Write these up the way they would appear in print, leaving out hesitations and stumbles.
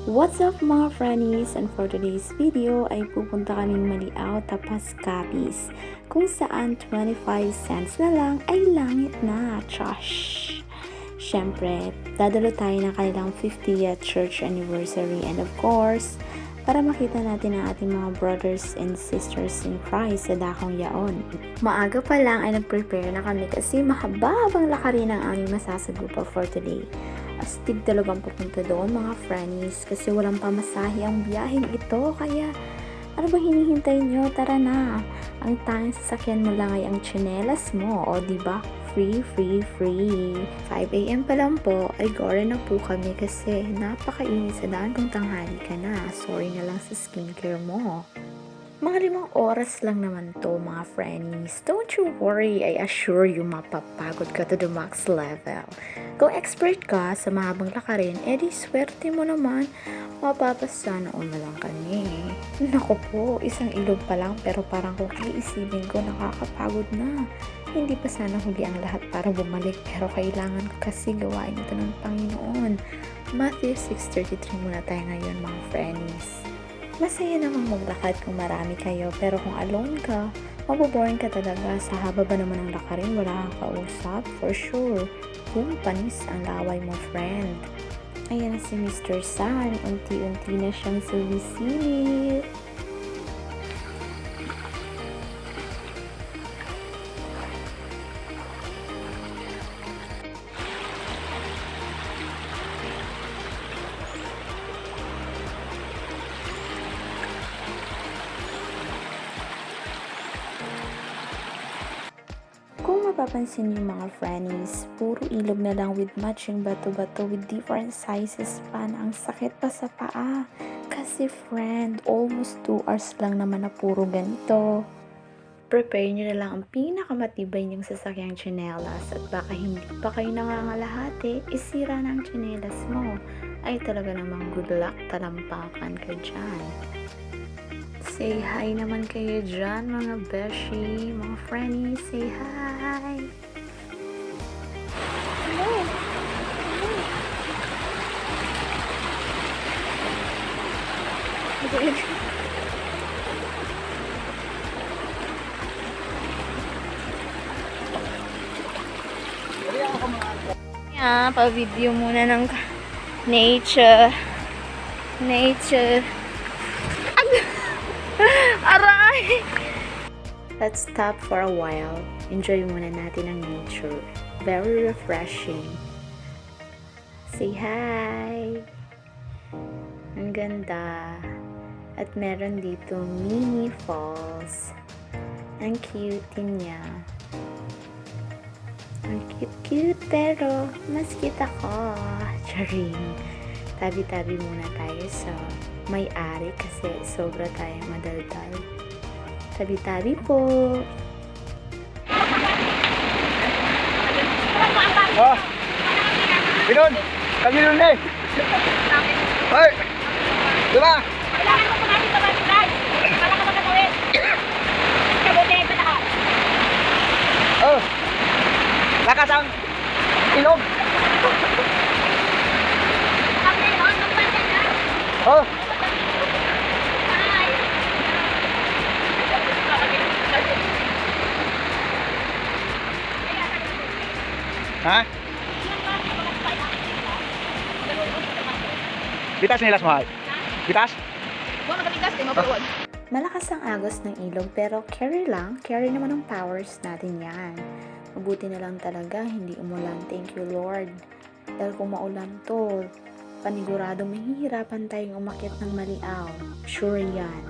What's up mga friends? And for today's video ay pupunta kaming Maliao Tapas Capiz kung saan 25 cents na lang ay langit na. Chosh! Syempre, dadalo tayo ng kanilang 50th church anniversary and of course, para makita natin ang ating mga brothers and sisters in Christ sa dakong yaon. Maaga pa lang ay nag-prepare na kami kasi mahaba-habang lakarin ang aming masasagupa for today. Astig talagang pupunta doon mga friends kasi walang pamasahe ang biyaheng ito, kaya ano ba hinihintay nyo? Tara na! Ang tanging sasakyan mo lang ay ang tsinelas mo, o diba? Free, free, free! 5 AM pa lang po ay gore na po kami kasi napakainit sa daan kung tanghali ka na. Sorry na lang sa skincare mo. Mga 5 oras lang naman to mga friends. Don't you worry, I assure you mapapagod ka to the max level. Kung expert ka sa mahabang lakarin, edi swerte mo naman, mapapasana all na lang kami. Naku po, isang ilog pa lang pero parang kung iisipin ko nakakapagod na. Hindi pa sana huli ang lahat para bumalik pero kailangan ko kasi gawain ito ng Panginoon. Matthew 6:33 muna tayo ngayon mga friends. Masaya namang maglakad kung marami kayo, pero kung alone ka, maboboring ka talaga. Sa haba ba naman ng lakarin, wala kang kausap? For sure. Boom, panis ang laway mo, friend. Ayan na si Mr. San. Unti-unti na siyang sumisilip. Kung mapapansin niyo mga friends, puro ilog na lang with matching bato-bato with different sizes pa na ang sakit pa sa paa. Kasi friend, almost 2 hours lang naman na puro ganito. Prepare niyo na lang ang pinakamatibay niyong sasakyang tsinelas at baka hindi pa kayo nangangalahati, isira na ang tsinelas mo. Ay talaga namang good luck, talampakan ka dyan. Say hi naman kayo dyan mga beshi, mga friends, say hi! Hello! Hello! Yeah, pa-video muna ng nature. Aray! Let's stop for a while. Enjoy muna natin ang nature. Very refreshing. Say hi! Ang ganda. At meron dito mini falls. Ang cute niya. Ang cute pero mas cute ako. Charing. Tabi-tabi muna tayo sa may-ari kasi sobra tayong madaldal. Tabi-tabi po. Oh! Pinon! Kami nun eh! Hoy! Diba? Kailangan mo pa natin sa guys. Para ka makatawid. Kabuti pa na ka. Oh! Lakas ang ilog! Kami na yun, magpapit na. Oh! Ha? Bitas nilas mahal. Bitas? Huwag magkapitas, di mabuwan. Malakas ang agos ng ilog pero carry lang. Carry naman ang powers natin yan. Mabuti na lang talaga hindi umulan. Thank you Lord. Dahil kung maulan to, panigurado mahihirapan tayong umakyat ng Maliao. Sure yan.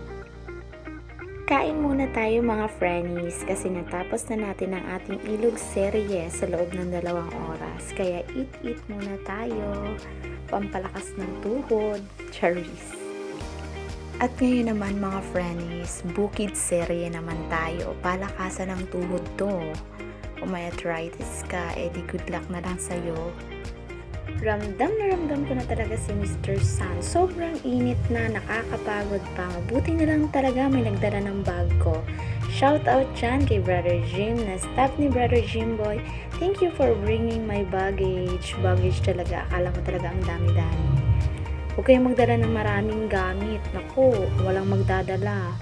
Kain muna tayo mga friends kasi natapos na natin ang ating ilog serye sa loob ng 2 oras. Kaya eat muna tayo. Pampalakas ng tuhod. Charis. At ngayon naman mga friends, bukid serye naman tayo. Palakasan ng tuhod to. Kung may arthritis ka, edi good luck na lang sa'yo. Ramdam ko na talaga si Mr. San. Sobrang init na, nakakapagod pa. Mabuti na lang talaga may nagdala ng bag ko. Shout out dyan kay Brother Jim na staff ni Brother Jimboy. Thank you for bringing my baggage. Baggage talaga. Akala mo talaga ang dami-dami. Huwag kayong magdala ng maraming gamit. Naku, walang magdadala.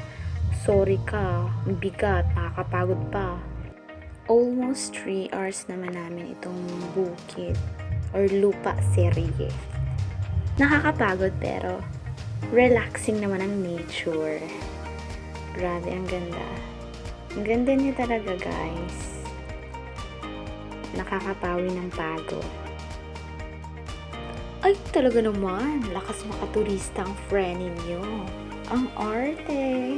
Sorry ka, bigat, nakakapagod pa. Almost 3 hours naman namin itong bukid or lupa serye. Nakakapagod pero relaxing naman ang nature. Grabe, ang ganda. Ang ganda niya talaga, guys. Nakakapawi ng pagod. Ay, talaga naman. Lakas makaturista ang friend ninyo. Ang arte.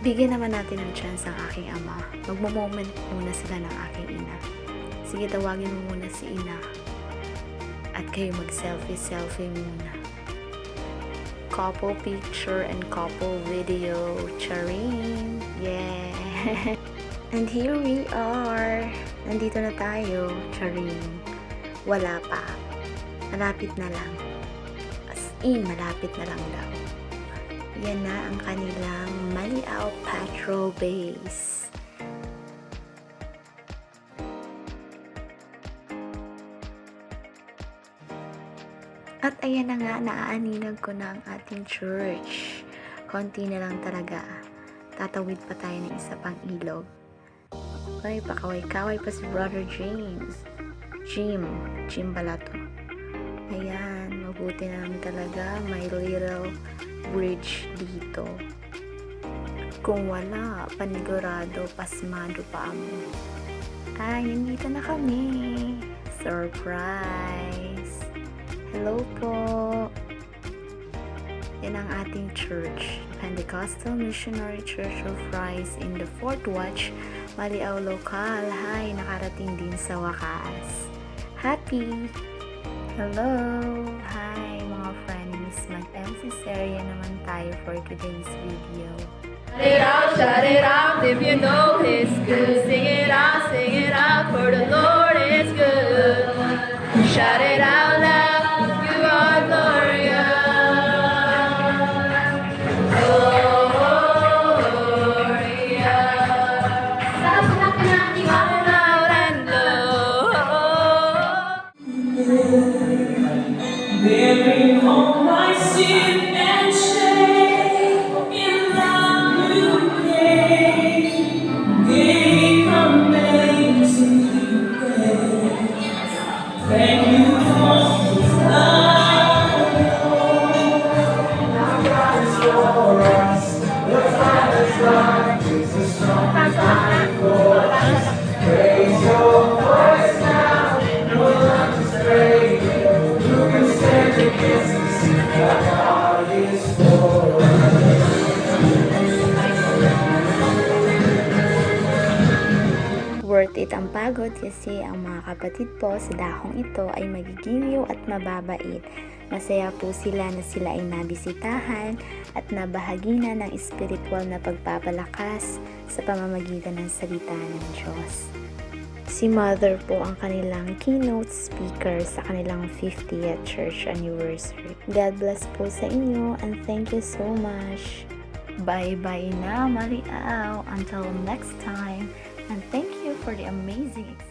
Bigyan naman natin ng chance ang aking ama. Magmo-moment muna sila ng aking ina. Sige, tawagin mo muna si ina. At kayo mag-selfie muna. Couple picture and couple video. Charing! Yeah! And here we are. Nandito na tayo. Charing. Wala pa. Malapit na lang. As in, malapit na lang daw. Yan na ang kanilang Maliao Patrol Base. At ayan na nga, naaaninag ko na ang ating church. Konti na lang talaga. Tatawid pa tayo ng isa pang ilog. Ay, pakaway-kaway pa si Brother James. Jim pala to. Ayan, mabuti na lang talaga. May little bridge dito. Kung wala, panigurado, pasmado pa mo. Ay, nandito na kami. Surprise! Hello po! Yan ang ating church. Pentecostal Missionary Church of Christ in the 4th Watch, Maliao Local. Hi, nakarating din sa wakas. Happy! Hello! Hi mga friends! Mag-MC Seria naman tayo for today's video. Shout it out if you know it's good. Sing it out, for the Lord is good. Shout it out loud, you are glorious. Loud and low. Bearing all my sin and shame, in love you came, gave amazing grace. Thank you for His love. Now God is for us, the Father's love is a strong time for us. Raise your voice now, no one to stray. Worth it ang pagod kasi ang mga kapatid po sa dahong ito ay magigiliw at mababait. Masaya po sila na sila ay nabisitahan at nabahagi na ng espiritual na pagpapalakas sa pamamagitan ng salita ng Diyos. Si Mother po ang kanilang keynote speaker sa kanilang 50th church anniversary. God bless po sa inyo and thank you so much. Bye-bye na, Maliao. Until next time. And thank you for the amazing experience.